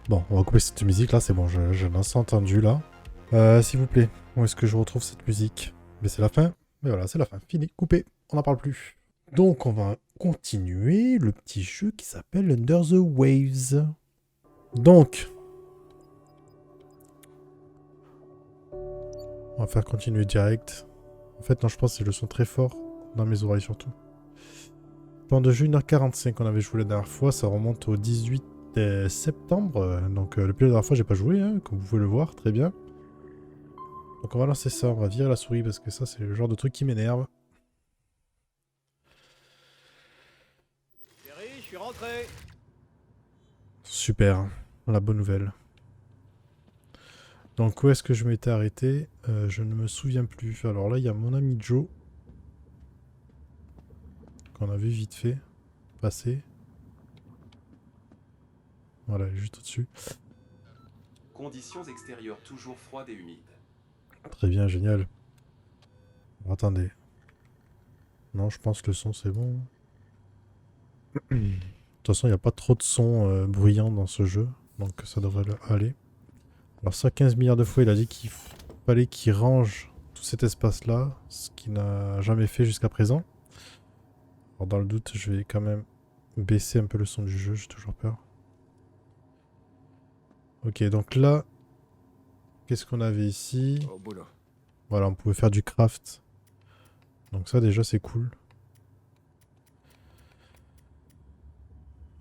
Bon, on va couper cette musique là, c'est bon, je l'ai entendu là. S'il vous plaît, où est-ce que je retrouve cette musique? Mais c'est la fin. Mais voilà, c'est la fin. Fini, coupé, on n'en parle plus. Donc on va continuer le petit jeu qui s'appelle Under the Waves. Donc, on va faire continuer direct. En fait, non, je pense que c'est le son très fort dans mes oreilles surtout. Plan de jeu 1h45, on avait joué la dernière fois, ça remonte au 18 septembre. Donc depuis la dernière fois, j'ai pas joué, hein, comme vous pouvez le voir, très bien. Donc on va lancer ça, on va virer la souris parce que ça c'est le genre de truc qui m'énerve. Chérie, je suis rentré. Super, la bonne nouvelle. Donc où est-ce que je m'étais arrêté? Je ne me souviens plus. Alors là il y a mon ami Joe, qu'on a vu vite fait passer. Voilà, il est juste au-dessus. Conditions extérieures toujours froides et humides. Très bien, génial. Alors, attendez. Non, je pense que le son c'est bon. De toute façon, il n'y a pas trop de sons bruyants dans ce jeu, donc ça devrait aller. Alors ça, 15 milliards de fois, il a dit qu'il fallait qu'il range tout cet espace-là, ce qu'il n'a jamais fait jusqu'à présent. Alors dans le doute, je vais quand même baisser un peu le son du jeu, j'ai toujours peur. Ok, donc là, qu'est-ce qu'on avait ici? Au boulot. Voilà, on pouvait faire du craft. Donc ça déjà, c'est cool.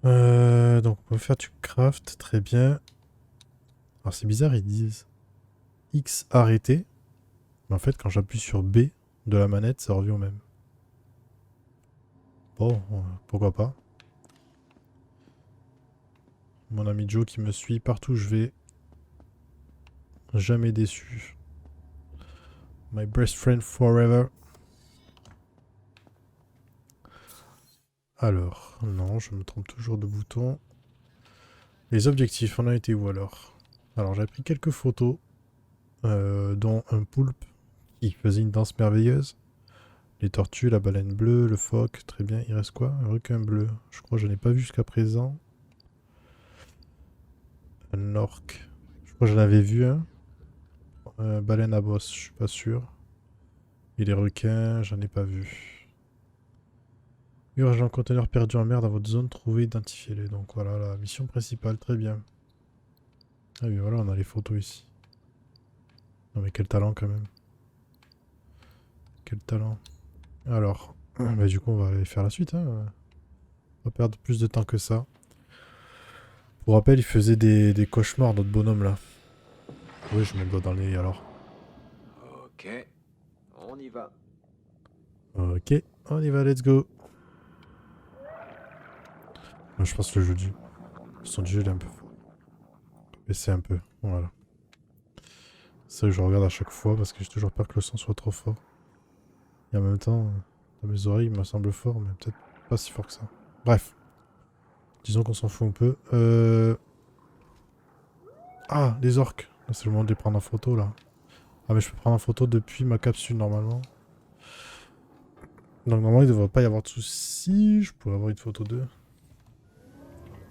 Donc on peut faire du craft, très bien. Alors c'est bizarre, ils disent X arrêté. Mais en fait, quand j'appuie sur B de la manette, ça revient au même. Bon, pourquoi pas. Mon ami Joe qui me suit partout où je vais. Jamais déçu. My best friend forever. Alors, non, je me trompe toujours de bouton. Les objectifs, on a été où alors? Alors, j'ai pris quelques photos, dont un poulpe qui faisait une danse merveilleuse. Les tortues, la baleine bleue, le phoque, très bien. Il reste quoi? Un requin bleu. Je crois que je n'ai pas vu jusqu'à présent. Un orque. Je crois que j'en avais vu un. Baleine à bosse, je suis pas sûr. Et les requins, j'en ai pas vu. Urgent conteneur perdu en mer dans votre zone, trouvez, identifiez-les. Donc voilà la mission principale, très bien. Ah oui, voilà, on a les photos ici. Non mais quel talent quand même. Quel talent. Alors, bah, du coup on va aller faire la suite. Hein. On va perdre plus de temps que ça. Pour rappel, il faisait des cauchemars, notre bonhomme là. Oui, je mets le doigt dans le nez alors. Ok, on y va. Ok, on y va, let's go. Moi, je pense que le son du jeu il est un peu fort. Baisser un peu, voilà. C'est ça que je regarde à chaque fois parce que j'ai toujours peur que le son soit trop fort. Et en même temps, dans mes oreilles, il me semble fort, mais peut-être pas si fort que ça. Bref, disons qu'on s'en fout un peu. Ah, les orques. Là, c'est le moment de les prendre en photo, là. Ah, mais je peux prendre en photo depuis ma capsule, normalement. Donc, normalement, il ne devrait pas y avoir de soucis. Je pourrais avoir une photo d'eux.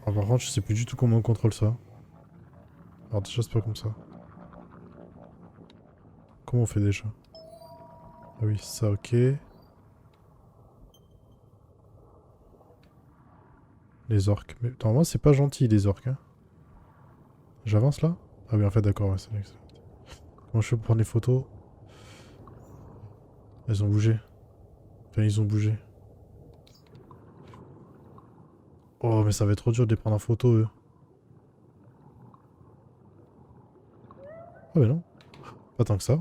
Ah, par contre, je sais plus du tout comment on contrôle ça. Alors, déjà, c'est pas comme ça. Comment on fait déjà? Ah oui, ça, ok. Les orques. Mais normalement, c'est pas gentil, les orques, hein. J'avance, là? Ah oui, en fait, d'accord, ouais, c'est excellent. Comment je fais pour prendre les photos? Elles ont bougé. Enfin, ils ont bougé. Oh, mais ça va être trop dur de les prendre en photo, eux. Ah, mais non. Pas tant que ça.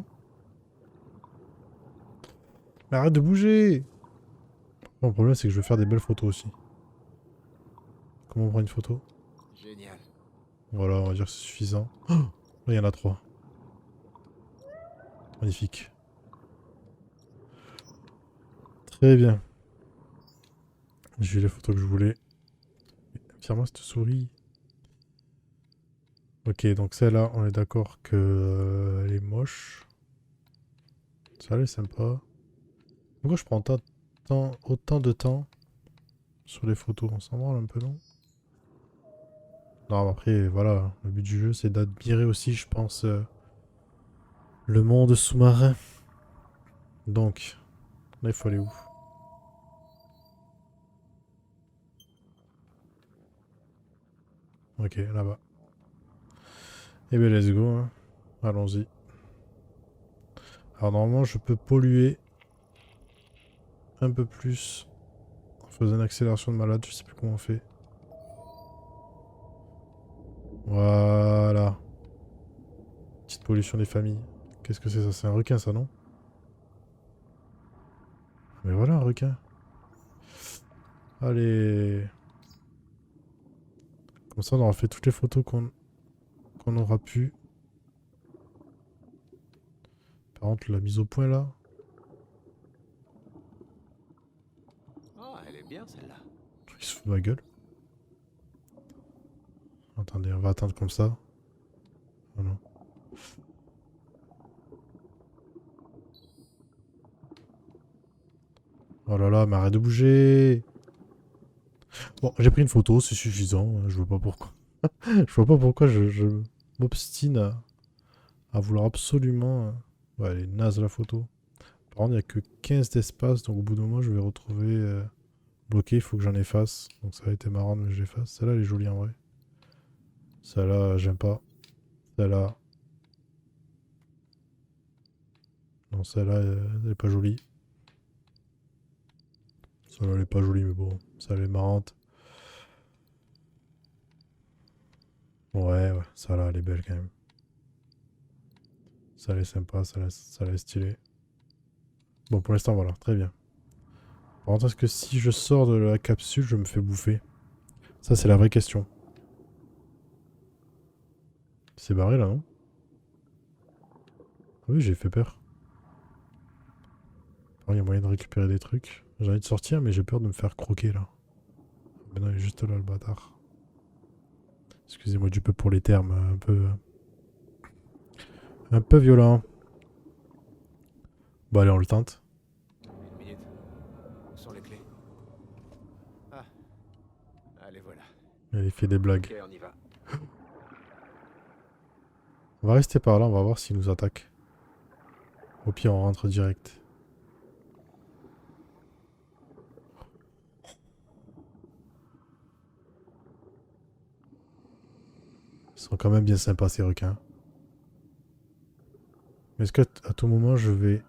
Mais arrête de bouger! Bon, le problème, c'est que je veux faire des belles photos aussi. Comment on prend une photo? Génial. Voilà, on va dire que c'est suffisant. Oh, là, il y en a trois. Magnifique. Très bien. J'ai eu les photos que je voulais. Tire-moi cette souris. Ok, donc celle-là, on est d'accord que elle est moche. Ça, elle est sympa. Pourquoi je prends autant de temps sur les photos? On s'en branle un peu, non? Non, mais après, voilà, le but du jeu, c'est d'admirer aussi, je pense, le monde sous-marin. Donc, là, il faut aller où? Ok, là-bas. Eh ben, let's go, hein. Allons-y. Alors, normalement, je peux polluer un peu plus en faisant une accélération de malade. Je sais plus comment on fait. Voilà. Petite pollution des familles. Qu'est-ce que c'est ça? C'est un requin, ça, non? Mais voilà, un requin. Allez. Comme ça, on aura fait toutes les photos qu'on aura pu. Par contre, la mise au point, là. Ah, elle est bien celle-là. Il se fout de ma gueule. Attendez, on va attendre comme ça. Oh non. Oh là là, mais arrête de bouger. Bon, j'ai pris une photo, c'est suffisant. Je vois pas pourquoi. Je vois pas pourquoi je m'obstine à vouloir absolument. Ouais, elle est naze la photo. Par contre, il n'y a que 15 d'espace, donc au bout d'un moment, je vais retrouver bloqué. Il faut que j'en efface. Donc ça a été marrant, mais je l'efface. Celle-là, elle est jolie en vrai. Celle-là, j'aime pas. Celle-là. Non, celle-là, elle est pas jolie. Celle-là, elle est pas jolie, mais bon, ça elle est marrante. Ouais, ouais, celle-là, elle est belle quand même. Ça elle est sympa, ça elle est stylée. Bon, pour l'instant, voilà, très bien. Par contre, est-ce que si je sors de la capsule, je me fais bouffer? Ça, c'est la vraie question. C'est barré là, non? Ah oui, j'ai fait peur. Il y a moyen de récupérer des trucs. J'ai envie de sortir, mais j'ai peur de me faire croquer là. Mais non, il est juste là, le bâtard. Excusez-moi du peu pour les termes, un peu violent. Bon, allez, on le tente. Une minute. Où sont les clés? Ah, allez voilà. Il fait des blagues. Ok, on y va. On va rester par là, on va voir s'il nous attaque. Au pire, on rentre direct. Ils sont quand même bien sympas, ces requins. Mais est-ce qu'à tout moment, je vais...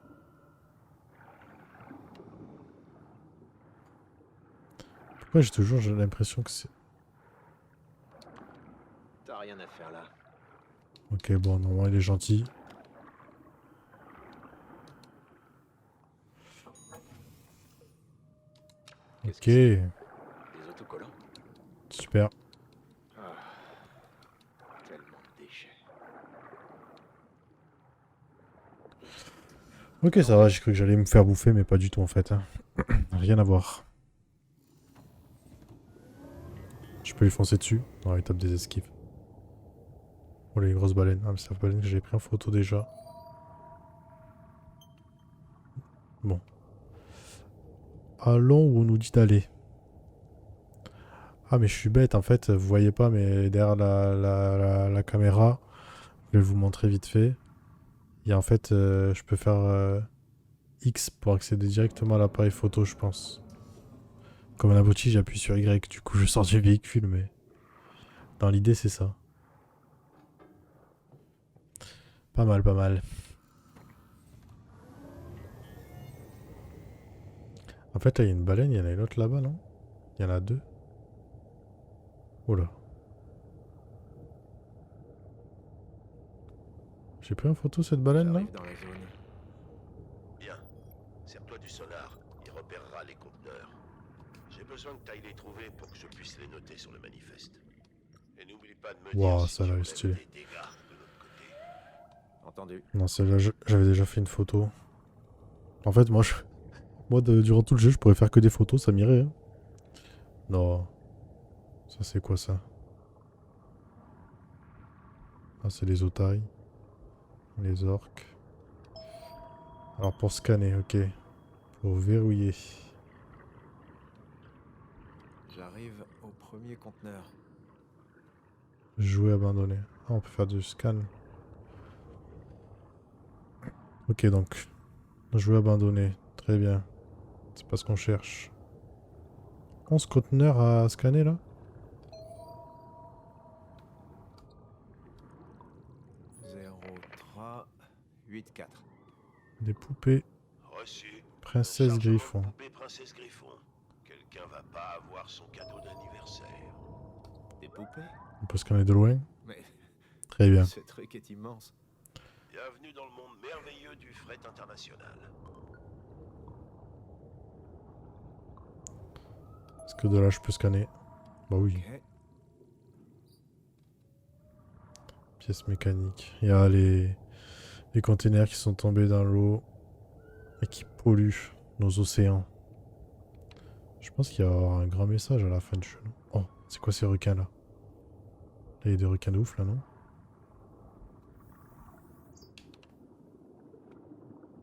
Pourquoi j'ai l'impression que c'est... T'as rien à faire là. Ok, bon, normalement, il est gentil. Qu'est-ce Ok, que c'est? Des autocollants? super. Ah, tellement de déchets. Ok, ça va, j'ai cru que j'allais me faire bouffer, mais pas du tout en fait, hein. Rien à voir. Je peux lui foncer dessus. Non, il tape des esquives. Oh, les grosses baleines. Ah, mais c'est la baleine que j'avais pris en photo déjà. Bon. Allons où on nous dit d'aller. Ah, mais je suis bête en fait. Vous voyez pas, mais derrière la caméra, je vais vous montrer vite fait. Il y a en fait, je peux faire X pour accéder directement à l'appareil photo, je pense. Comme un abruti, j'appuie sur Y. Du coup, je sors du véhicule, mais dans l'idée, c'est ça. Pas mal, pas mal. En fait, là, il y a une baleine, il y en a une autre là-bas, non? Il y en a deux. Oh là. J'ai pris en photo cette baleine là? J'arrive dans la zone. Bien. Sers-toi du sonar. Il repérera les conteneurs. J'ai besoin que tu ailles les trouver pour que je puisse les noter sur le manifeste. Et n'oublie pas de me dire Waouh, si ça tu là est relèves stylé. des dégâts de l'autre côté. Entendu. Non, celle-là, j'avais déjà fait une photo. En fait, moi durant tout le jeu, je pourrais faire que des photos, ça m'irait, hein. Non. Ça, c'est quoi ça? Ah, c'est les otaries. Les orques. Alors, pour scanner, ok. Pour verrouiller. J'arrive au premier conteneur. Jouet abandonné. Ah, on peut faire du scan. Ok, donc. Jouet abandonné. Très bien. C'est pas ce qu'on cherche. 11 conteneurs à scanner là? 0384. Des poupées Reçu. Princesse Chargement de Griffon. poupée Princesse Griffon. Quelqu'un va pas avoir son cadeau d'anniversaire. Des poupées? On peut scanner de loin. Mais Très bien. ce truc est immense. Bienvenue dans le monde merveilleux du fret international. Est-ce que de là je peux scanner? Bah oui. Ok. Pièces mécaniques. Il y a les containers qui sont tombés dans l'eau et qui polluent nos océans. Je pense qu'il y a un grand message à la fin du jeu. Non. Oh, c'est quoi ces requins là? Là, il y a des requins de ouf là, non?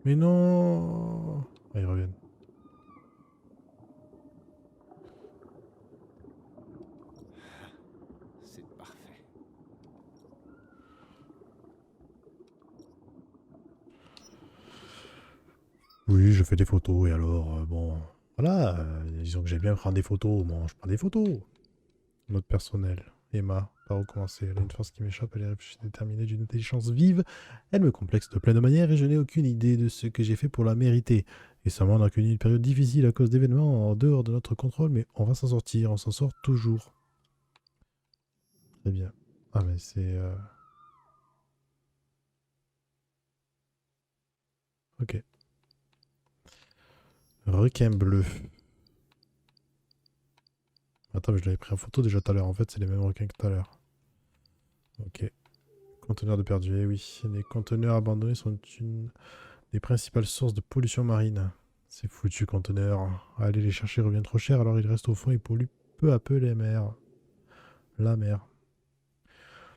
Mais non! Ah, ils reviennent. C'est parfait. Oui, je fais des photos et alors, bon, voilà, disons que j'aime bien prendre des photos, bon, je prends des photos. Note personnelle. Emma, pas recommencer. Elle a une force qui m'échappe, elle est réfléchie, déterminée, d'une intelligence vive. Elle me complexe de plein de manières et je n'ai aucune idée de ce que j'ai fait pour la mériter. Et ça on a connu une période difficile à cause d'événements en dehors de notre contrôle, mais on va s'en sortir, on s'en sort toujours. Très bien. Ah mais c'est... Ok. Requin bleu. Attends, mais je l'avais pris en photo déjà tout à l'heure. En fait, c'est les mêmes requins que tout à l'heure. Ok. Conteneurs de perdu. Eh oui, les conteneurs abandonnés sont une des principales sources de pollution marine. Ces foutus conteneurs. Aller les chercher revient trop cher, alors ils restent au fond et polluent peu à peu les mers. La mer.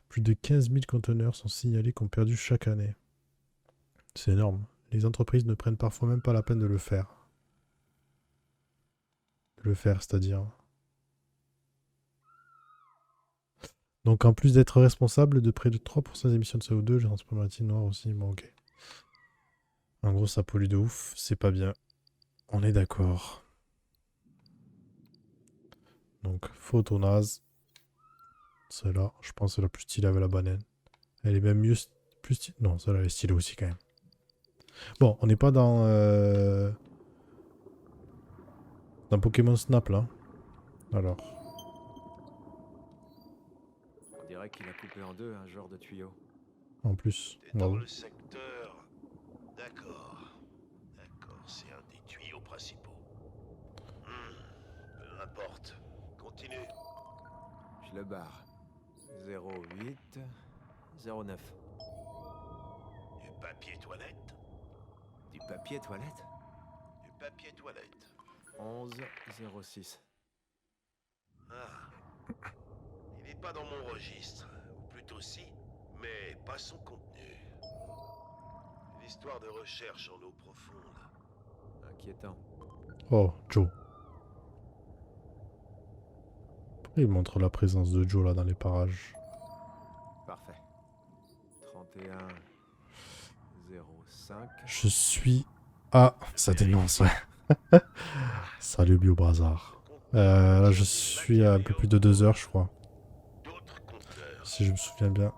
Plus de 15 000 conteneurs sont signalés qu'on perdu chaque année. C'est énorme. Les entreprises ne prennent parfois même pas la peine de le faire. De le faire, c'est-à-dire. Donc en plus d'être responsable de près de 3% des émissions de CO2, le transport maritime noir aussi, bon ok. En gros ça pollue de ouf, c'est pas bien. On est d'accord. Donc photo naze. Celle-là, je pense que c'est la plus stylée avec la banane. Elle est même mieux, plus stylée. Non, celle-là elle est stylée aussi quand même. Bon, on n'est pas dans Pokémon Snap là. Alors, On dirait qu'il a coupé en deux un genre de tuyau. en plus, T'es dans bravo. le secteur. D'accord. D'accord, c'est un des tuyaux principaux. Peu importe. Continue. Je le barre. 08 09. Du papier toilette. Du papier toilette? Du papier toilette. 11 06. Ah. Il n'est pas dans mon registre. Ou plutôt si, mais pas son contenu. L'histoire de recherche en eau profonde. Inquiétant. Oh, Joe. Pourquoi il montre la présence de Joe là dans les parages? Parfait. 31 05. Je suis... Ah, ça dénonce, ouais. Salut Biobrazard. Là, je suis à un peu plus de 2 heures, je crois. D'autres compteurs. Si je me souviens bien.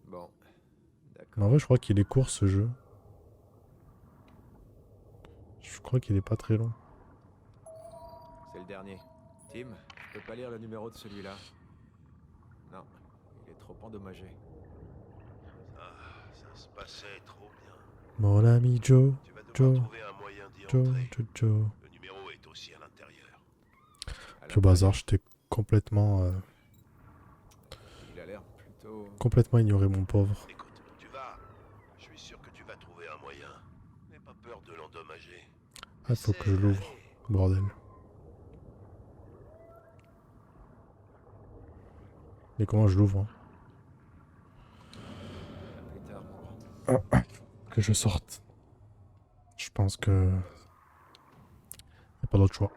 Bon, Mais d'accord. en vrai, je crois qu'il est court ce jeu. Je crois qu'il est pas très long. C'est le dernier. Tim, je peux pas lire le numéro de celui-là. Non, il est trop endommagé. Ah, ça se passait trop bien. Mon ami Joe, Tu vas devoir Joe, trouver un moyen d'y Joe, entrer. Joe. Le numéro est aussi à l'intérieur. À Biobrazard, l'intérieur, j'étais complètement il a l'air plutôt... complètement ignoré, mon pauvre. Écoute, tu vas. Je suis sûr que tu vas trouver un moyen. N'aie pas peur de l'endommager. Ah, faut que je l'ouvre, bordel. Mais comment je l'ouvre, hein? Plus tard, mon grand. Que je sorte. Je pense que... y a pas d'autre choix.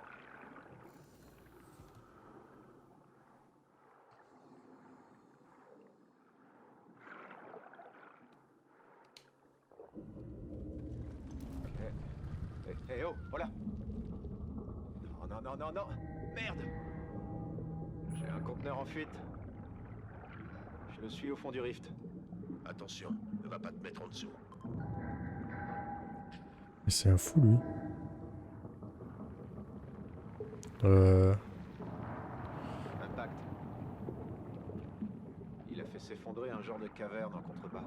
non, non, non. Merde. J'ai un conteneur en fuite. Je le suis au fond du rift. Attention, ne va pas te mettre en dessous. Mais c'est un fou, lui. Euh... Impact. Il a fait s'effondrer un genre de caverne en contrebas.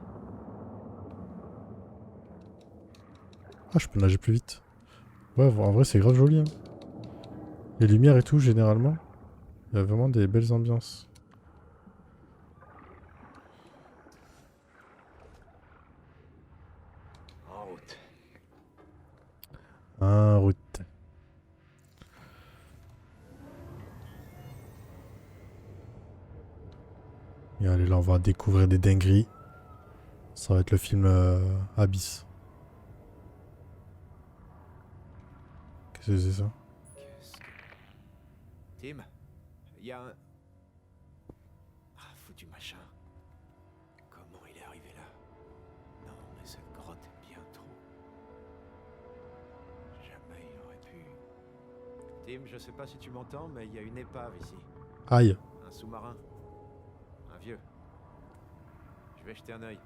Ah, je peux nager plus vite. Ouais, en vrai, c'est grave joli. Hein. Les lumières et tout, généralement. Il y a vraiment des belles ambiances. En route. En route. Et allez, là, on va découvrir des dingueries. Ça va être le film Abyss. Qu'est-ce que c'est ça? Qu'est-ce que... Tim, il y a un... Ah, foutu machin. Comment il est arrivé là? Non, mais cette grotte est bien trop... Jamais il aurait pu... Tim, je sais pas si tu m'entends, mais il y a une épave ici. Aïe. Un sous-marin. Un vieux. Je vais jeter un œil.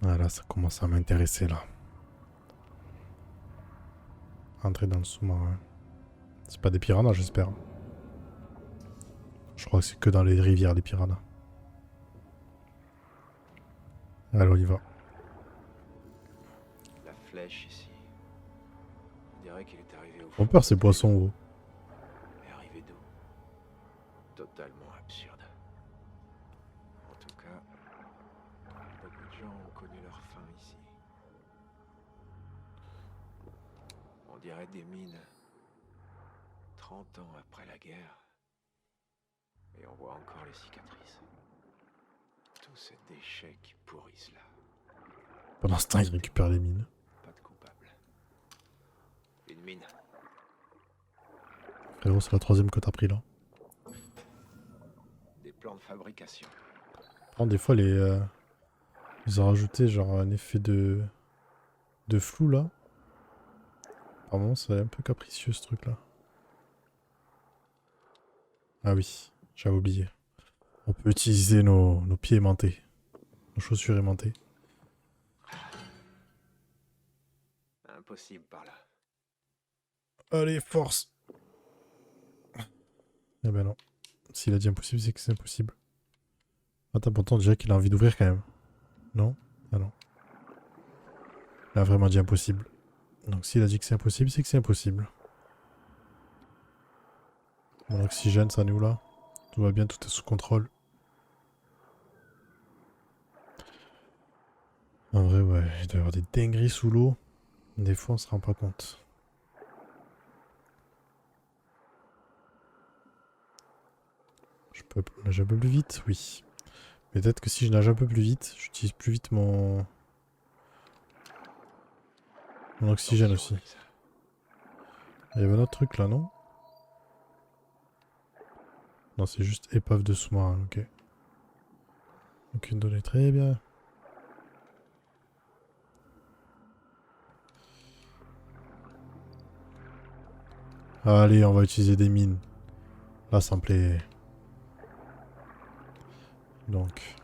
Ah là, ça commence à m'intéresser, là. Entrer dans le sous-marin. C'est pas des piranhas, j'espère. Je crois que c'est que dans les rivières, les piranhas. Allez, on y va. La flèche ici. On dirait qu'il est arrivé au Ont fond. peur ces poissons, gros. Mais arrivé d'où? Totalement absurde. En tout cas, beaucoup de gens ont connu leur fin ici. On dirait des mines. 30 ans après la guerre. Et on voit encore les cicatrices. Tous ces déchets qui pourrissent là. Pendant ce temps, ils récupèrent les mines. Pas de coupable. Une mine. Frérot, c'est la 3ème que t'as pris, là. Des plans de fabrication. Par des fois, ils ont rajouté genre un effet de flou, là. Apparemment, c'est un peu capricieux, ce truc-là. Ah oui, j'avais oublié. On peut utiliser nos pieds aimantés. Nos chaussures aimantées. Impossible par là. Allez, force! Eh ben non. S'il a dit impossible, c'est que c'est impossible. Attends, pourtant, déjà qu'il a envie d'ouvrir quand même. Non? Ah non. Il a vraiment dit impossible. Donc s'il a dit que c'est impossible, c'est que c'est impossible. Mon oxygène, ça en est où là? Tout va bien, tout est sous contrôle. En vrai, ouais, il doit y avoir des dingueries sous l'eau. Des fois, on se rend pas compte. Je peux nager un peu plus vite? Oui. Mais peut-être que si je nage un peu plus vite, j'utilise plus vite mon oxygène aussi. Il y avait un autre truc là, non? Non, c'est juste épave de sous-marin, ok. Aucune donnée, très bien. Allez, on va utiliser des mines. Là, ça me plaît. Donc.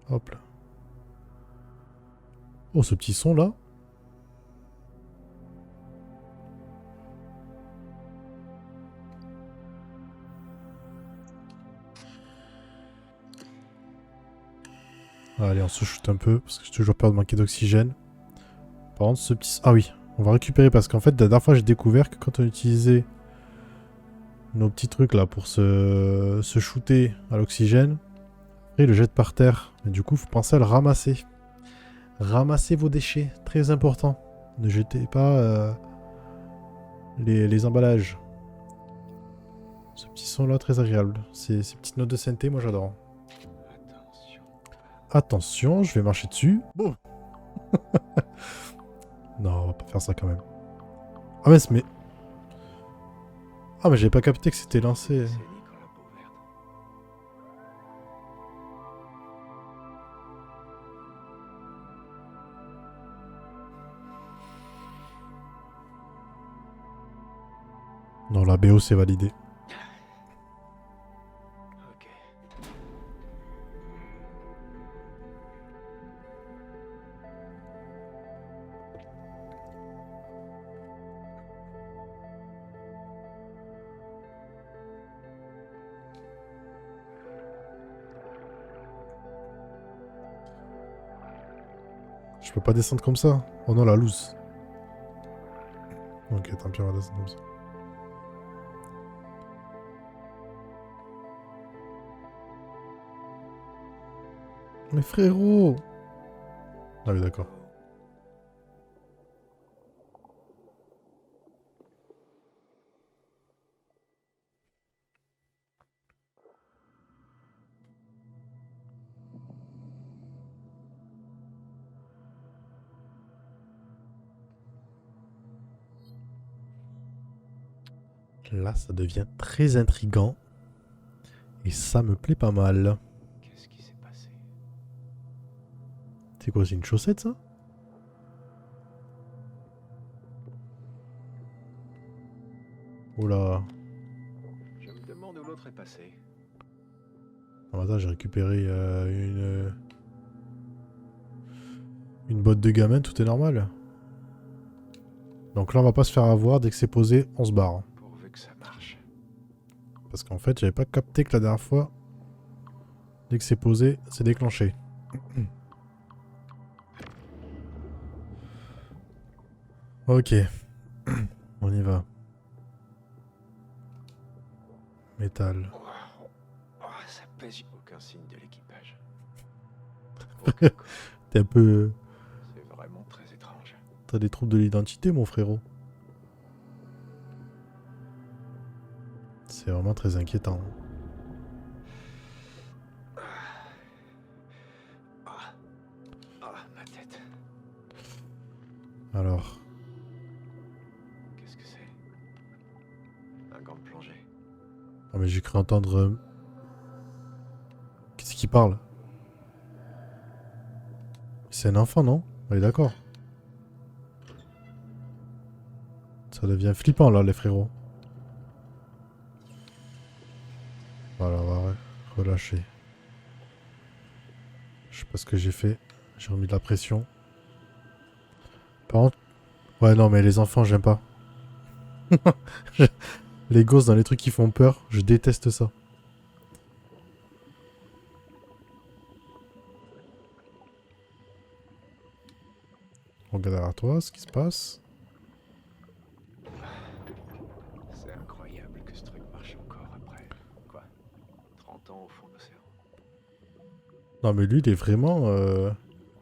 Hop là. Oh, ce petit son là. Allez, on se shoot un peu, parce que j'ai toujours peur de manquer d'oxygène. Par contre, ce petit... Ah oui, on va récupérer, parce qu'en fait, la dernière fois, j'ai découvert que quand on utilisait nos petits trucs là pour se shooter à l'oxygène, après, il le jette par terre. Et du coup, faut penser à le ramasser. Ramassez vos déchets, très important. Ne jetez pas les emballages. Ce petit son là, très agréable. Ces petites notes de synthé, moi j'adore. Attention. Attention, je vais marcher dessus. Bon. Non, on va pas faire ça quand même. Ah mince, mais... Ah mais j'avais pas capté que c'était lancé. C'est Nicolas Beauvert. Non, la BO c'est validé. Ok. Je peux pas descendre comme ça. Oh non, la loose. Ok, tant pis, on va descendre comme ça. Mais frérot! Ah oui, d'accord. Là, ça devient très intriguant. Et ça me plaît pas mal. Qu'est-ce qui s'est passé? C'est quoi, c'est une chaussette ça? Oula. Je me demande où l'autre est passé. Ah, attends, j'ai récupéré une botte de gamin, tout est normal. Donc là, on va pas se faire avoir. Dès que c'est posé, on se barre. Pourvu que ça marche. Parce qu'en fait, j'avais pas capté que la dernière fois, dès que c'est posé, c'est déclenché. Ok. On y va. Métal. Oh, ça pèse. Aucun signe de l'équipage. T'es un peu... C'est vraiment très étrange. T'as des troubles de l'identité, mon frérot. C'est vraiment très inquiétant. Ah, ma tête. Alors, Qu'est-ce que c'est? Un gant de plongée. ah mais j'ai cru entendre... Qu'est-ce qui parle? C'est un enfant, non? Oui, d'accord. Ça devient flippant, là, les frérots. Voilà, on va relâcher. Je sais pas ce que j'ai fait. J'ai remis de la pression. Par contre... Ouais, non, mais les enfants, j'aime pas. Les gosses dans les trucs qui font peur, je déteste ça. Regarde derrière toi ce qui se passe. C'est incroyable que ce truc marche encore après. Quoi? 30 ans au fond de l'océan. Non, mais lui, il est vraiment...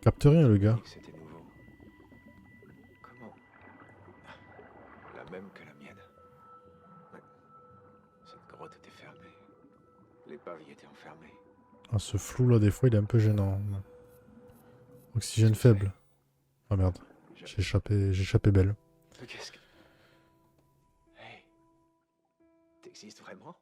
Capte rien, le Il a gars. dit que c'était nouveau. Comment? La même que la mienne. Ouais. Cette grotte était fermée. L'épave y était enfermée. Ah, ce flou-là, des fois, il est un peu gênant. Oxygène Qu'est-ce que faible. Ah merde. Je- J'ai échappé belle. Qu'est-ce que... Hey, t'existes vraiment?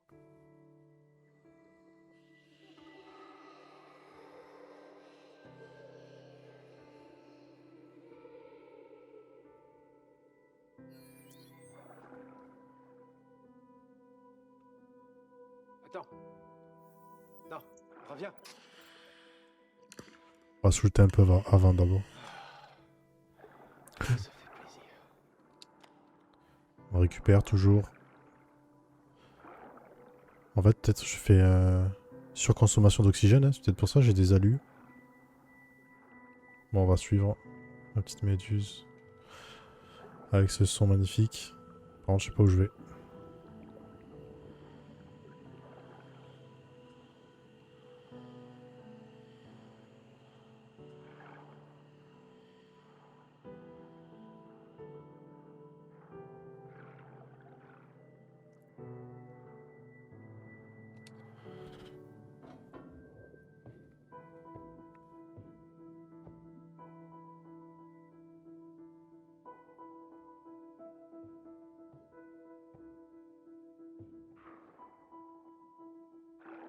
Attends. Non, reviens. On va shooter un peu avant d'abord. Ça fait plaisir. On récupère toujours. En fait, peut-être je fais surconsommation d'oxygène. Hein. C'est peut-être pour ça que j'ai des alus. Bon, on va suivre la petite méduse. Avec ce son magnifique. Par contre, je sais pas où je vais.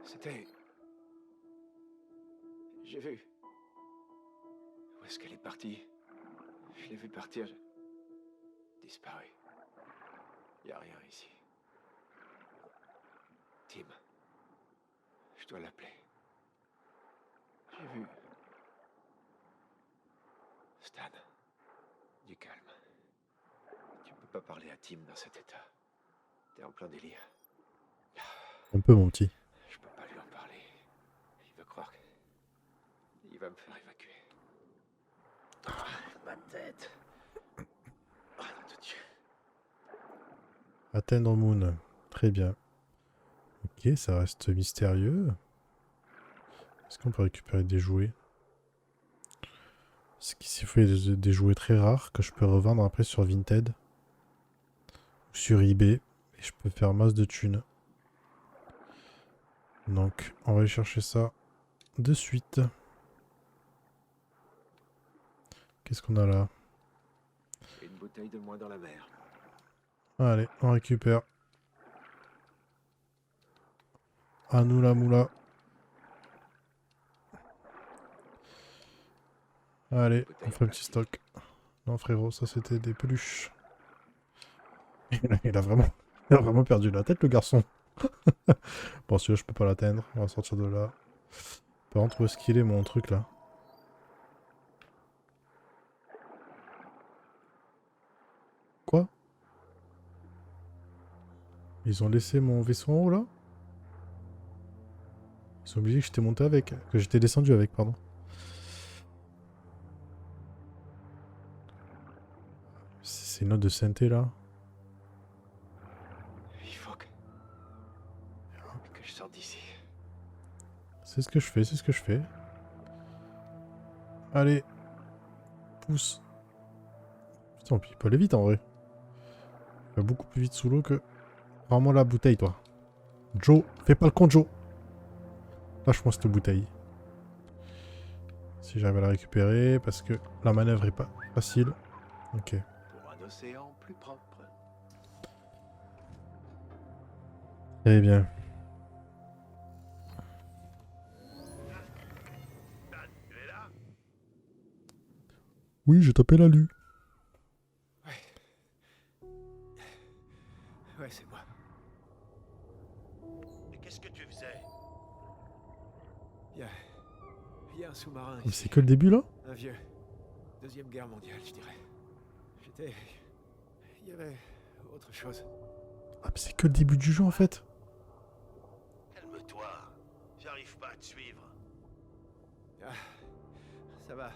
C'était... J'ai vu. Où est-ce qu'elle est partie? Je l'ai vue partir. Disparu. Y a rien ici. Tim. Je dois l'appeler. J'ai vu. Stan. Du calme. Tu peux pas parler à Tim dans cet état. T'es en plein délire. Un peu, mon petit. Je peux pas lui en parler. Il va croire que... Il va me faire évacuer. Ma tête. Oh, nom de Dieu. Atteindre Moon. Très bien. Ok, ça reste mystérieux. Est-ce qu'on peut récupérer des jouets? Parce qu'ici, il faut des jouets très rares que je peux revendre après sur Vinted. Ou sur eBay. Et je peux faire masse de thunes. Donc, on va aller chercher ça de suite. Qu'est-ce qu'on a là? Une bouteille de moins dans la mer. Allez, on récupère. À nous la moula. Allez, on fait un petit stock. Non frérot, ça c'était des peluches. Il a vraiment perdu la tête le garçon. Bon celui-là je peux pas l'atteindre. On va sortir de là. Par contre où est-ce qu'il est mon truc là? Quoi? Ils ont laissé mon vaisseau en haut là? Ils sont obligés que j'étais monté avec. Que j'étais descendu avec, pardon. C'est une note de synthé là. Il faut que je sorte d'ici. C'est ce que je fais, c'est ce que je fais. Allez. Pousse. Putain, puis il peut aller vite en vrai. Il va beaucoup plus vite sous l'eau que... Rends-moi la bouteille toi. Joe, fais pas le con Joe. Lâche-moi cette bouteille. Si j'arrive à la récupérer, parce que la manœuvre est pas facile. Ok. Pour un océan plus propre. Eh bien. Oui, je t'appelle Alu. Ouais, c'est moi. Et qu'est-ce que tu faisais? Il y a un sous-marin Mais ici. c'est que le début là? Un vieux. Deuxième guerre mondiale, je dirais. Il y avait autre chose. Ah, mais c'est que le début du jeu en fait. Calme-toi. J'arrive pas à te suivre. Ah, ça va,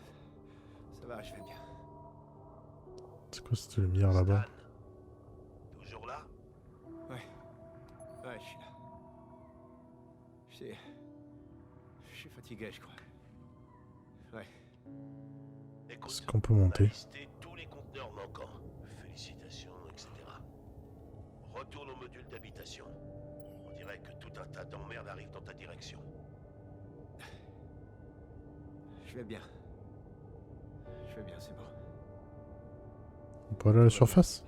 je vais bien. C'est quoi cette lumière là-bas? Stan, toujours là? Ouais, je suis là. Je suis fatigué, je crois. Ouais. Écoute, Est-ce qu'on peut on a monter? listé tous les conteneurs manquants. Félicitations, etc. Retourne au module d'habitation. On dirait que tout un tas d'emmerdes arrive dans ta direction. Je vais bien. C'est bon. On peut aller à la surface?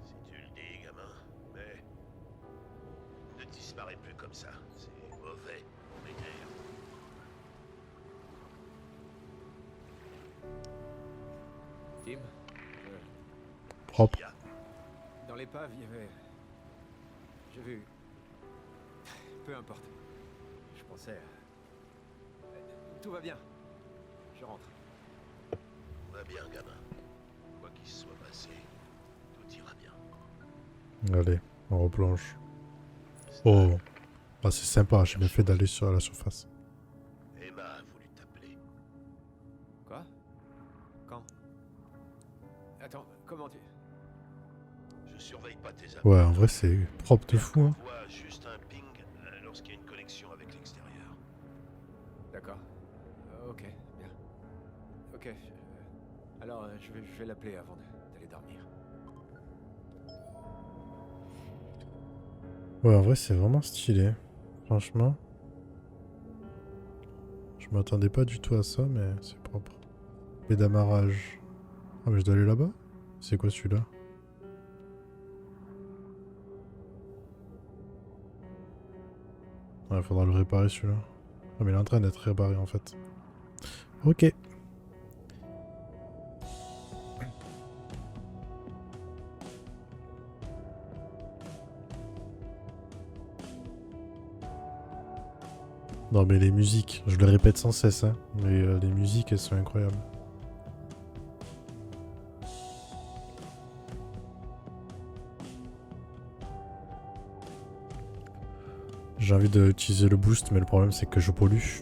Si tu le dis, gamin. Mais... ne disparais plus comme ça. C'est mauvais pour les guerres. Tim, Propre. Il y a- dans l'épave, il y avait... J'ai vu... Peu importe. Je pensais à... Tout va bien. Je rentre. Va bien, gamin. Quoi qu'il se soit passé, tout ira bien. Allez, on replonge. Oh. Ah, c'est sympa, j'ai bien fait d'aller sur la surface. Emma a voulu t'appeler. Quoi? Quand? Attends, comment tu... Je surveille pas tes appels. Ouais, en vrai, c'est propre de fou. Hein. Envoie juste un ping lorsqu'il y a une connexion avec l'extérieur. D'accord. Ok, bien. Ok. Alors, je vais l'appeler avant d'aller dormir. Ouais, en vrai, c'est vraiment stylé. Franchement. Je m'attendais pas du tout à ça, mais c'est propre. Et d'amarrage. Ah, mais je dois aller là-bas? C'est quoi celui-là? Ouais, faudra le réparer celui-là. Ah, mais il est en train d'être réparé en fait. Ok. Non mais les musiques, je le répète sans cesse, hein, mais les musiques elles sont incroyables. J'ai envie d'utiliser le boost, mais le problème c'est que je pollue.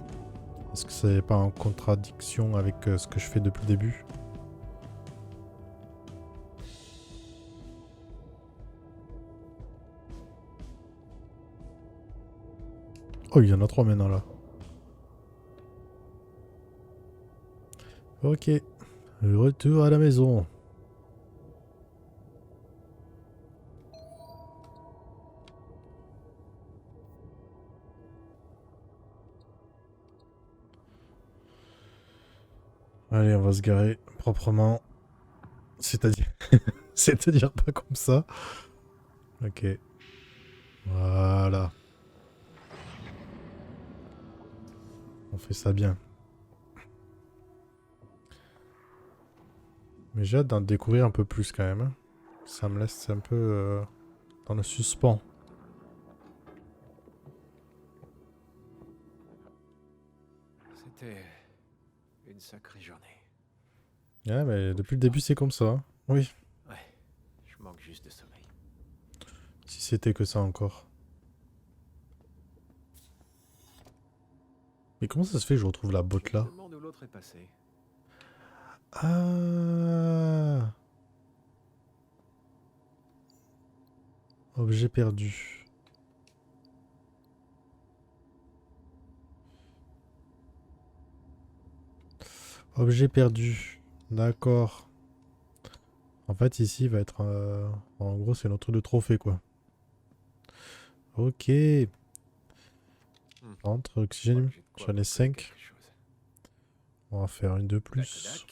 Est-ce que ça n'est pas en contradiction avec ce que je fais depuis le début? Oh, il y en a 3 maintenant là. Ok, retour à la maison. Allez, on va se garer proprement. C'est-à-dire... C'est-à-dire pas comme ça. Ok. Voilà. On fait ça bien. Mais j'ai hâte d'en découvrir un peu plus quand même, hein. Ça me laisse un peu dans le suspens. C'était une sacrée journée. Ouais, mais depuis le début c'est comme ça, hein. Oui, Ouais, je manque juste de sommeil. si c'était que ça encore. Mais comment ça se fait que je retrouve la botte Je là? me demande où l'autre est passé. Ah, objet perdu. Objet perdu. D'accord. En fait, ici, il va être... en gros, c'est notre truc de trophée, quoi. Ok. Entre Je crois oxygène. que j'ai de quoi J'en ai bricoler 5. quelque chose. On va faire une de plus.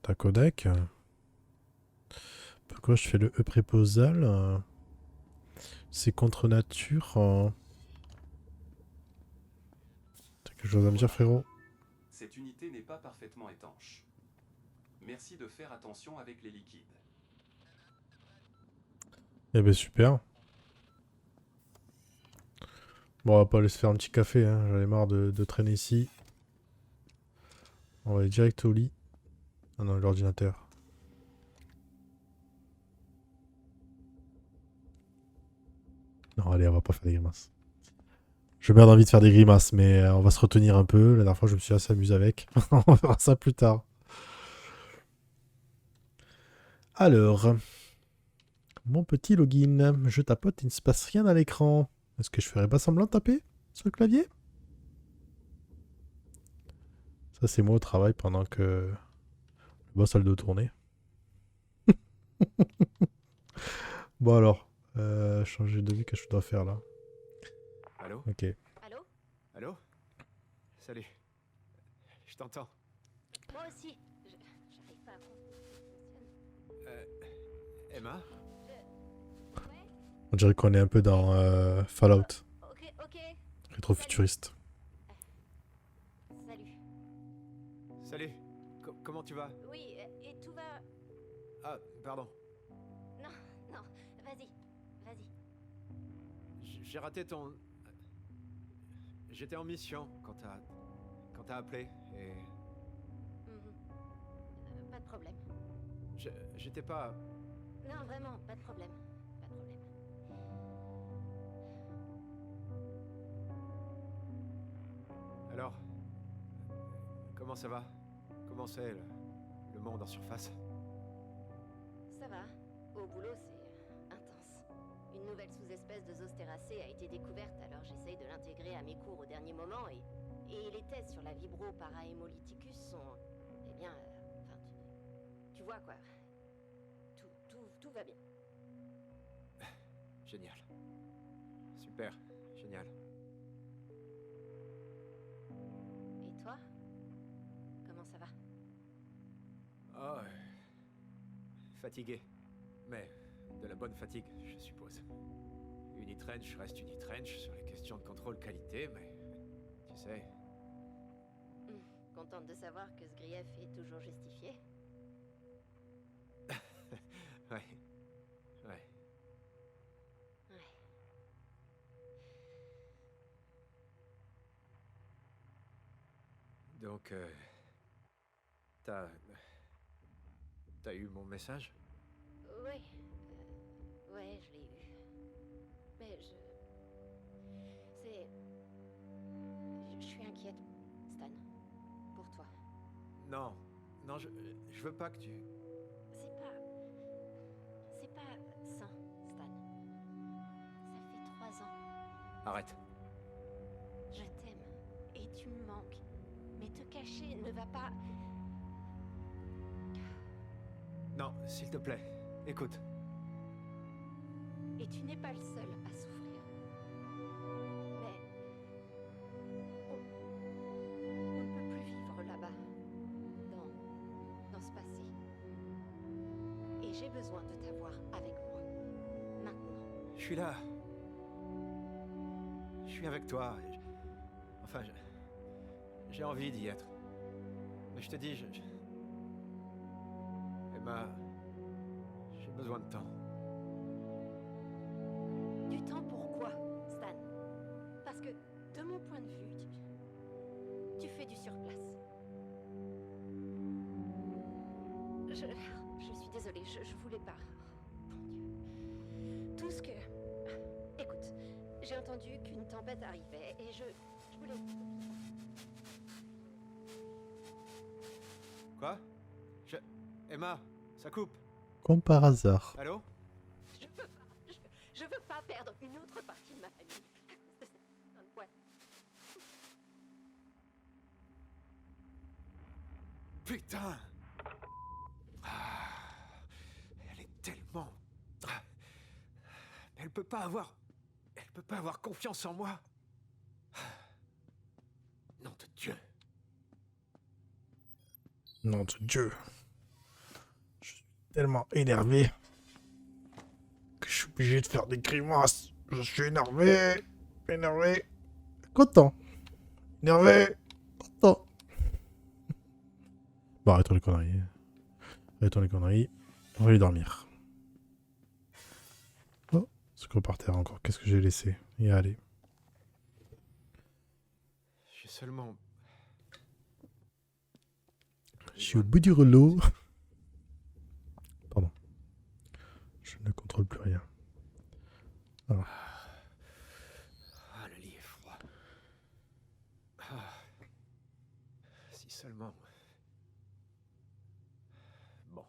Dac, Tac. Pourquoi je fais le E préposal? C'est contre nature. T'as quelque chose à me dire, frérot? Cette unité n'est pas parfaitement étanche. Merci de faire attention avec les liquides. Eh ben super. Bon, on va pas aller se faire un petit café, hein. J'en ai marre de traîner ici. On va aller direct au lit. Ah non, l'ordinateur. Non, allez, on va pas faire des grimaces. Je meurs d'envie de faire des grimaces, mais on va se retenir un peu. La dernière fois, je me suis assez amusé avec. On verra ça plus tard. Alors, mon petit login. Je tapote, il ne se passe rien à l'écran. Est-ce que je ferais pas semblant de taper sur le clavier? Ça, c'est moi au travail pendant que le boss a le dos tourné. Bon alors, changer de vue, qu'est-ce que je dois faire là? Allô? Ok. Allô? Allô? Salut. Je t'entends. Moi aussi. J'arrive pas à comprendre comment ça fonctionne. Emma? Ouais? On dirait qu'on est un peu dans Fallout, Ok. rétro-futuriste. Salut. Salut. Comment tu vas? Oui, et tout va... Ah, pardon. Non, vas-y. J'ai raté ton... J'étais en mission quand t'as appelé et... Pas de problème. J'étais pas... Non, vraiment, pas de problème. Alors, comment ça va? Comment c'est le monde en surface? Ça va. Au boulot, c'est intense. Une nouvelle sous-espèce de Zostéracée a été découverte, alors j'essaye de l'intégrer à mes cours au dernier moment et les thèses sur la vibro-parahémolyticus sont... Eh bien, enfin, tu vois quoi. Tout va bien. Génial. Super, génial. Et toi? Comment ça va? Oh, fatigué. Mais de la bonne fatigue, je suppose. Unitrench reste Unitrench sur les questions de contrôle qualité, mais... Tu sais... Contente de savoir que ce grief est toujours justifié? Ouais. Donc, t'as eu mon message? Ouais. Ouais, je l'ai eu. Mais je suis inquiète, Stan. Pour toi. Non, non, je veux pas que tu... C'est pas sain, Stan. Ça fait 3 ans. Arrête. Je t'aime. Et tu me manques. Mais te cacher ne va pas... Non, s'il te plaît, écoute. Et tu n'es pas le seul à souffrir. Mais... On ne peut plus vivre là-bas. Dans ce passé. Et j'ai besoin de t'avoir avec moi. Maintenant. Je suis là. Je suis avec toi. Enfin, j'ai envie d'y être. Mais je te dis, Emma, j'ai besoin de temps. Du temps pourquoi, Stan? Parce que, de mon point de vue, tu fais du surplace. Je suis désolée, je voulais pas. Bon Dieu. Tout ce que... Écoute, j'ai entendu qu'une tempête arrivait et je voulais... Quoi? Emma, ça coupe. Comme par hasard. Allô? Je veux pas perdre une autre partie de ma famille à cause de cette putain de boîte. Putain! Elle est tellement... Elle peut pas avoir confiance en moi. Nom de Dieu. Nom de Dieu. Je suis tellement énervé que je suis obligé de faire des grimaces. Je suis énervé. Énervé. Content. Énervé. Content. Bon, arrêtons les conneries. Arrêtons les conneries. On va aller dormir. Oh, ce qu'on par terre encore. Qu'est-ce que j'ai laissé? Et allez. J'ai seulement... Je suis au bout du rouleau. Pardon. Je ne contrôle plus rien. Ah, le lit est froid. Si seulement... Bon.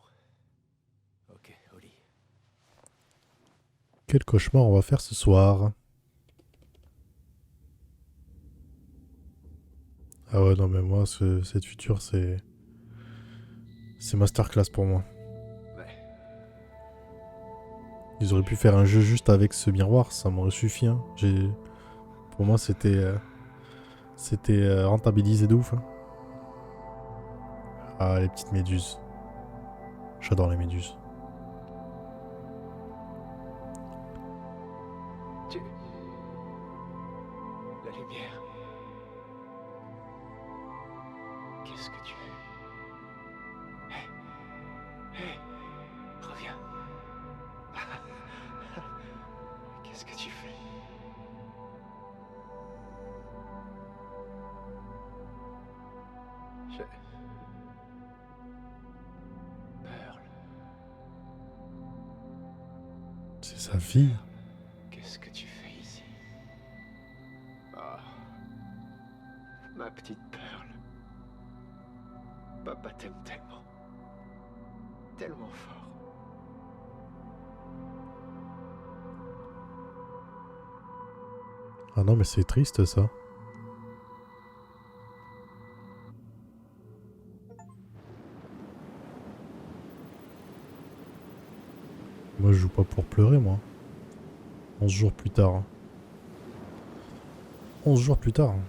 Ok, au lit. Quel cauchemar on va faire ce soir? Ah ouais, non mais moi, cette future, c'est masterclass pour moi. Ouais. Ils auraient pu faire un jeu juste avec ce miroir, ça m'aurait suffi. Hein. Pour moi, c'était rentabilisé de ouf. Hein. Ah, les petites méduses. J'adore les méduses. La lumière. Qu'est-ce que tu fais? Hé, reviens. Qu'est-ce que tu fais? Pearl. C'est sa fille. Qu'est-ce que tu fais ici? Ah, ma petite Pearl. Papa t'aime tellement. Tellement fort. Ah non, mais c'est triste ça. Moi, je joue pas pour pleurer, moi. 11 jours plus tard. Hein. 11 jours plus tard. Hein.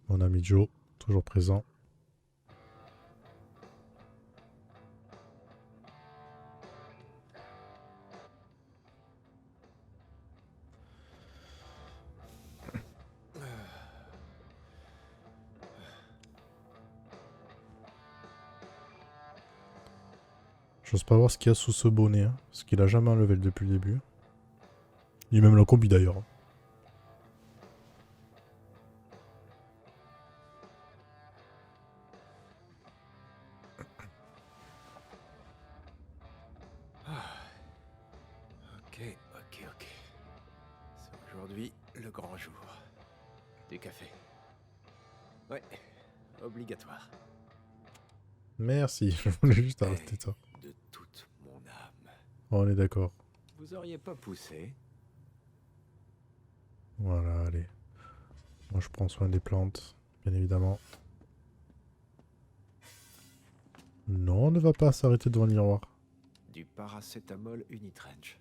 Mon ami Joe, toujours présent. J'ose pas voir ce qu'il y a sous ce bonnet, hein, parce qu'il a jamais enlevé depuis le début. Ni même la combi d'ailleurs. Ok. C'est aujourd'hui le grand jour. Du café. Ouais, obligatoire. Merci, je voulais juste Et arrêter ça. de toute mon âme. On est d'accord. Vous auriez pas poussé? Voilà, allez. Moi je prends soin des plantes, bien évidemment. Non, on ne va pas s'arrêter devant le miroir. Du paracétamol Unitrench.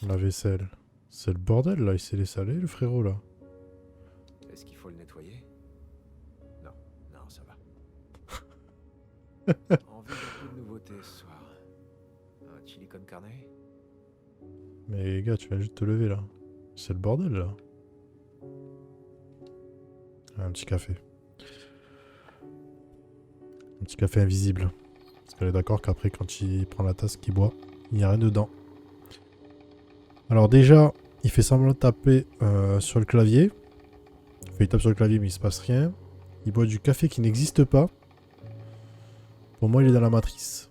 La vaisselle. C'est le bordel là, il s'est laissé aller le frérot là. Est-ce qu'il faut le nettoyer? Non, ça va. Envie d'un peu de nouveauté ce soir. Un chili con carne? Mais gars, tu viens juste de te lever là. C'est le bordel là. Un petit café. Un petit café invisible. Parce qu'elle est d'accord qu'après quand il prend la tasse qu'il boit, il n'y a rien dedans. Alors déjà, il fait semblant de taper sur le clavier. Enfin, il tape sur le clavier mais il se passe rien. Il boit du café qui n'existe pas. Pour moi, il est dans la matrice.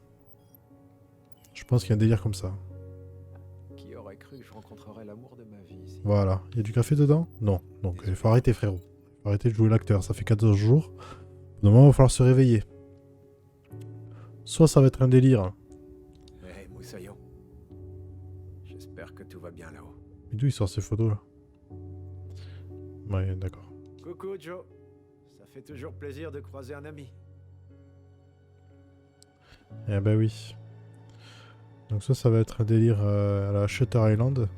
Je pense qu'il y a un délire comme ça. Qui aurait cru que je rencontrerais l'amour de ma vie ici? Voilà. Il y a du café dedans? Non. Donc il faut arrêter frérot. Il faut arrêter de jouer l'acteur. Ça fait 14 jours. Normalement, il va falloir se réveiller. Soit ça va être un délire. Hé, Moussaillon. J'espère que tout va bien là-haut. Mais d'où il sort ces photos là? Ouais, d'accord. Coucou, Joe. Ça fait toujours plaisir de croiser un ami. Eh ben oui. Donc ça va être un délire à la Shutter Island.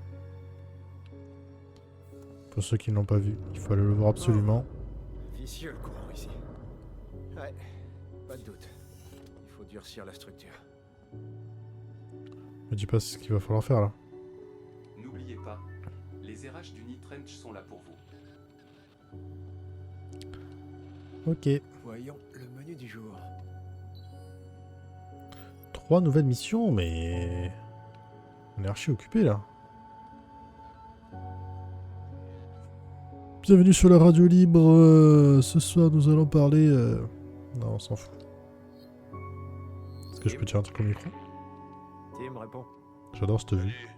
Pour ceux qui ne l'ont pas vu, il faut aller le voir absolument. Vicieux le courant ici. Ouais, pas de doute. Il faut durcir la structure. Me dis pas ce qu'il va falloir faire là. N'oubliez pas, les RH d'Unitrench sont là pour vous. Ok. Voyons le menu du jour. 3 nouvelles missions, mais... On est archi occupé là. Bienvenue sur la radio libre. Ce soir, nous allons parler... Non, on s'en fout. Est-ce que je peux dire un truc au micro? Tim, réponds. J'adore cette vue. Salut,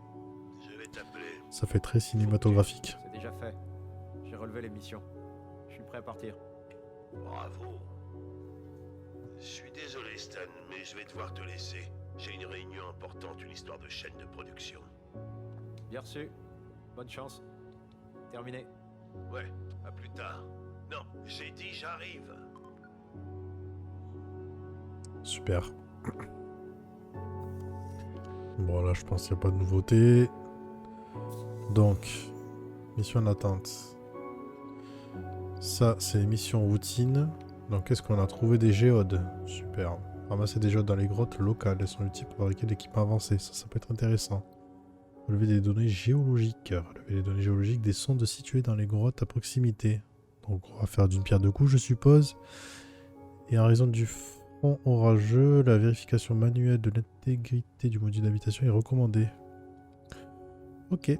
je vais t'appeler. Ça fait très cinématographique. C'est déjà fait. J'ai relevé les missions. Je suis prêt à partir. Bravo. Je suis désolé, Stan, mais je vais devoir te laisser. J'ai une réunion importante, une histoire de chaîne de production. Bien reçu. Bonne chance. Terminé. Ouais, à plus tard. Non, j'ai dit j'arrive. Super. Bon là je pense qu'il n'y a pas de nouveauté. Donc, mission en attente. Ça c'est les missions routine. Donc qu'est-ce qu'on a trouvé? Des géodes. Super. Ramasser des géodes dans les grottes locales. Elles sont utiles pour fabriquer de l'équipement avancé. Ça peut être intéressant. Relever des données géologiques. Relever les données géologiques des sondes situées dans les grottes à proximité. Donc on va faire d'une pierre deux coups je suppose. Et en raison du front orageux, la vérification manuelle de l'intégrité du module d'habitation est recommandée. Ok.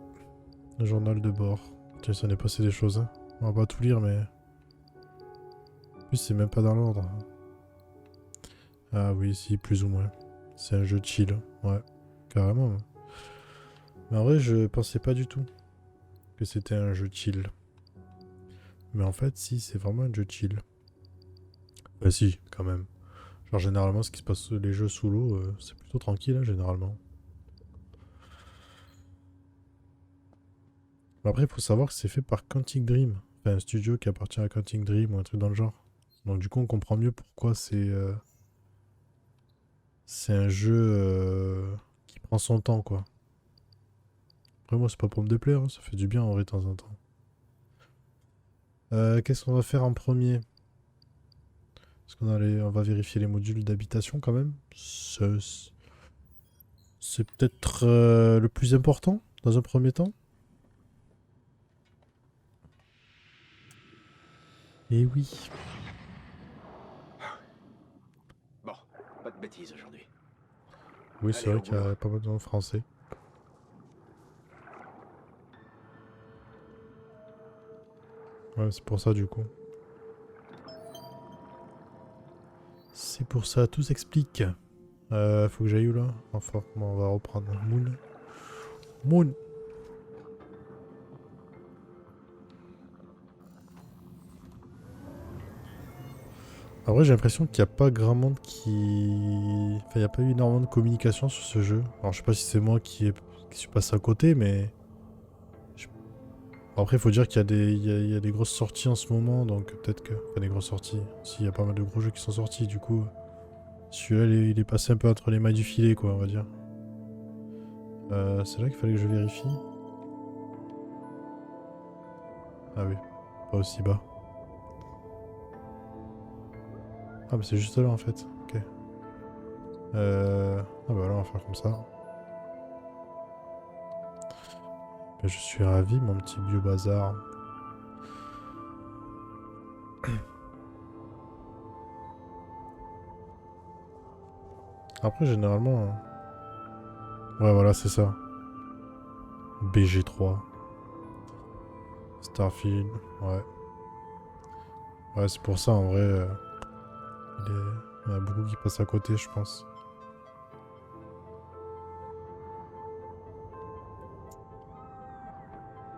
Le journal de bord. Tiens, ça n'est passé des choses. Hein. On va pas tout lire, mais... En plus, c'est même pas dans l'ordre. Ah oui, si, plus ou moins. C'est un jeu chill. Ouais, carrément. Mais en vrai, je pensais pas du tout que c'était un jeu chill. Mais en fait, si, c'est vraiment un jeu chill. Bah si, quand même. Genre, généralement, ce qui se passe les jeux sous l'eau, c'est plutôt tranquille, hein, généralement. Mais après, il faut savoir que c'est fait par Quantic Dream. Enfin, un studio qui appartient à Quantic Dream ou un truc dans le genre. Donc du coup, on comprend mieux pourquoi c'est un jeu qui prend son temps, quoi. Après, moi, c'est pas pour me déplaire, hein, ça fait du bien en vrai de temps en temps. Qu'est-ce qu'on va faire en premier? Parce qu'on on va vérifier les modules d'habitation quand même. C'est peut-être le plus important dans un premier temps. Et oui. Pas de bêtises aujourd'hui. Oui, c'est Allez, vrai au qu'il y a boulot. pas mal de noms français. Ouais, c'est pour ça du coup. C'est pour ça, tout s'explique. Faut que j'aille où là? Enfin, on va reprendre Moon. Moon! En vrai, j'ai l'impression qu'il n'y a pas grand monde qui. Enfin, il n'y a pas eu énormément de communication sur ce jeu. Alors, je sais pas si c'est moi qui suis passé à côté, mais. je- Après, il faut dire qu'il y a il y a des grosses sorties en ce moment, donc peut-être que. Enfin, des grosses sorties. S'il y a pas mal de gros jeux qui sont sortis, du coup. Celui-là, il est passé un peu entre les mailles du filet, quoi, on va dire. C'est là qu'il fallait que je vérifie. Ah oui, pas aussi bas. Ah, mais c'est juste là en fait. Ok. Ah bah là, on va faire comme ça. Ben, je suis ravi, mon petit vieux bazar. Après, généralement. Ouais, voilà, c'est ça. BG3. Starfield. Ouais. Ouais, c'est pour ça en vrai. Il y en a beaucoup qui passent à côté, je pense.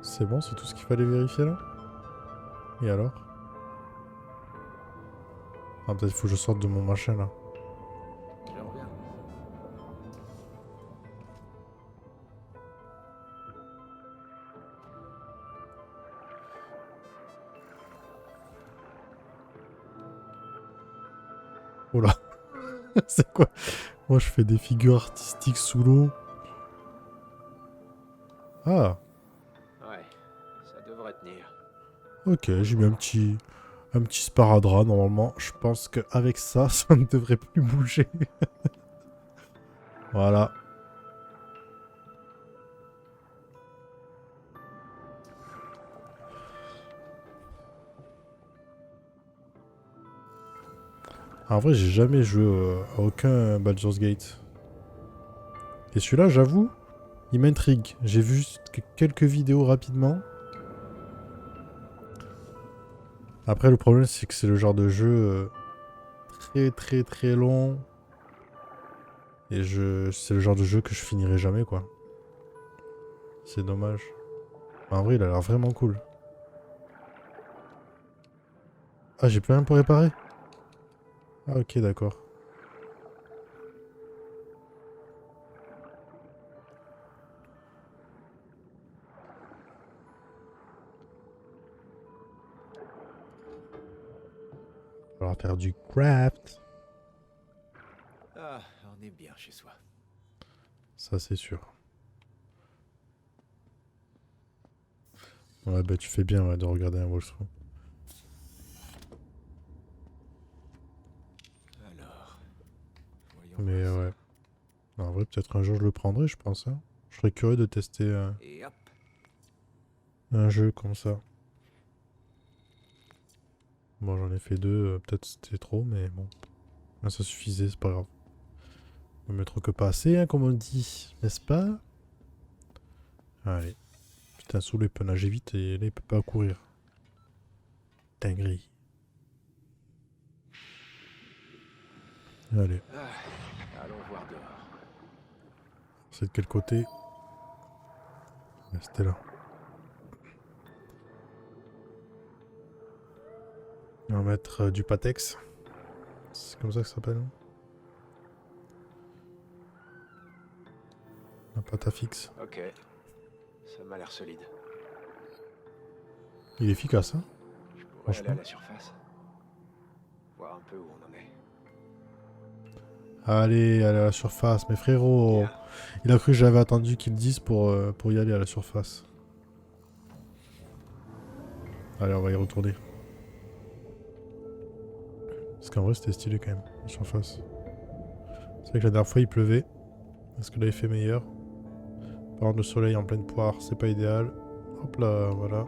C'est bon, c'est tout ce qu'il fallait vérifier là? Et alors? Ah, peut-être qu'il faut que je sorte de mon machin là. Je reviens. Oh là. C'est quoi? Moi, je fais des figures artistiques sous l'eau. Ah, Ouais, ça devrait tenir. ok, j'ai mis un petit sparadrap normalement. Je pense qu'avec ça, ça ne devrait plus bouger. Voilà. En vrai, j'ai jamais joué à aucun Baldur's Gate. Et celui-là, j'avoue, il m'intrigue. J'ai vu quelques vidéos rapidement. Après, le problème, c'est que c'est le genre de jeu très très très long. Et c'est le genre de jeu que je finirai jamais, quoi. C'est dommage. En vrai, il a l'air vraiment cool. Ah, j'ai plus rien pour réparer? Ah, ok, d'accord. On va faire du craft. Ah, on est bien chez soi. Ça, c'est sûr. Ouais, bah, tu fais bien ouais, de regarder un walkthrough. Alors, voyons Mais voir ça. ouais. En vrai, peut-être un jour je le prendrai, je pense. Hein. Je serais curieux de tester Et hop. un jeu comme ça. Bon, j'en ai fait deux, peut-être c'était trop, mais bon. Là, ça suffisait, c'est pas grave. On ne mettre que pas assez, hein, comme on dit, n'est-ce pas? Allez. Putain, Solo il peut nager vite et là il peut pas courir. Dinguerie. Allez. Ah, allons voir dehors. C'est de quel côté? Ouais, c'était là. On va mettre du Patex. C'est comme ça que ça s'appelle. Hein, la pâte à fixe. Ok, ça m'a l'air solide. Il est efficace, hein? Je pourrais aller à Franchement. la surface. Voir un peu où on en est. Allez, allez à la surface, mes frérots. Bien. Il a cru que j'avais attendu qu'ils le disent pour y aller à la surface. Allez, on va y retourner. Parce qu'en vrai, c'était stylé quand même, la surface. C'est vrai que la dernière fois, il pleuvait. Est-ce que là, il fait meilleur? Par contre, le soleil en pleine poire, c'est pas idéal. Hop là, voilà.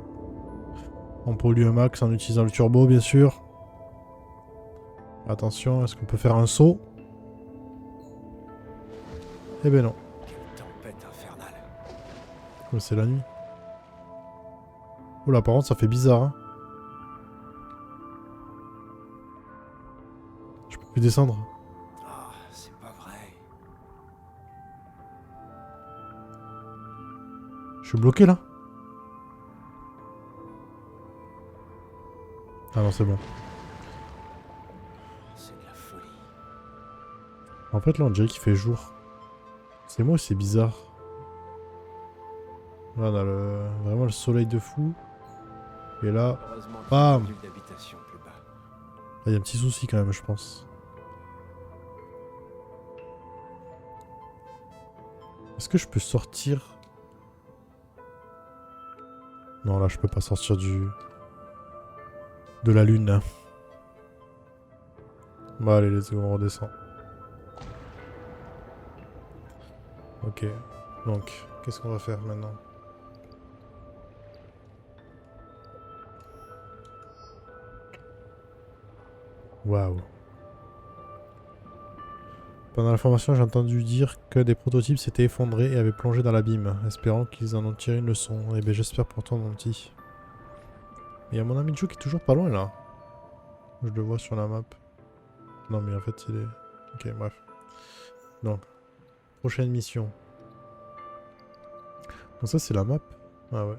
On pollue un max en utilisant le turbo, bien sûr. Attention, est-ce qu'on peut faire un saut? Eh ben non. Quelle tempête infernale. Oh, c'est la nuit. Oula, par contre, ça fait bizarre. Hein. Je peux plus descendre. Ah, c'est pas vrai. Je suis bloqué là. Ah non, c'est bon. C'est de la folie. En fait, là, on dirait qu'il fait jour. C'est moi, c'est bizarre. Là, on a vraiment le soleil de fou. Et là, Heureusement qu'il y a bam! un module d'habitation plus bas. il y a un petit souci quand même, je pense. Est-ce que je peux sortir? Non, là, je peux pas sortir de la lune. Hein. Bon, allez, let's go, on redescend. Ok. Donc, qu'est-ce qu'on va faire maintenant? Waouh. Pendant la formation, j'ai entendu dire que des prototypes s'étaient effondrés et avaient plongé dans l'abîme, espérant qu'ils en ont tiré une leçon. Et ben j'espère pour toi, mon petit. Il y a mon ami Joe qui est toujours pas loin là. Je le vois sur la map. Non mais en fait il est... Ok, bref. Donc, prochaine mission. Donc ça c'est la map. Ah ouais.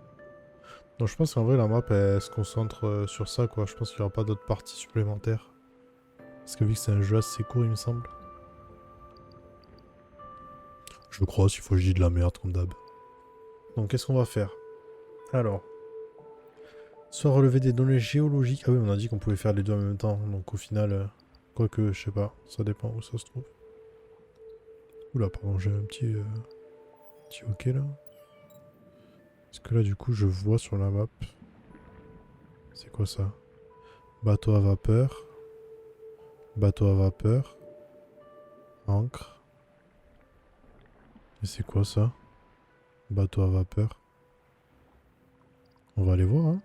Donc je pense qu'en vrai la map elle se concentre sur ça quoi. Je pense qu'il n'y aura pas d'autres parties supplémentaires. Parce que vu que c'est un jeu assez court il me semble. Je crois s'il faut que je dise de la merde comme d'hab. Donc qu'est-ce qu'on va faire? Alors. Soit relever des données géologiques. Ah oui on a dit qu'on pouvait faire les deux en même temps. Donc au final... Quoique je sais pas. Ça dépend où ça se trouve. Oula pardon j'ai un petit ok là. Est-ce que là du coup je vois sur la map? C'est quoi ça? Bateau à vapeur. Bateau à vapeur. Ancre. Et c'est quoi ça? Bateau à vapeur. On va aller voir hein.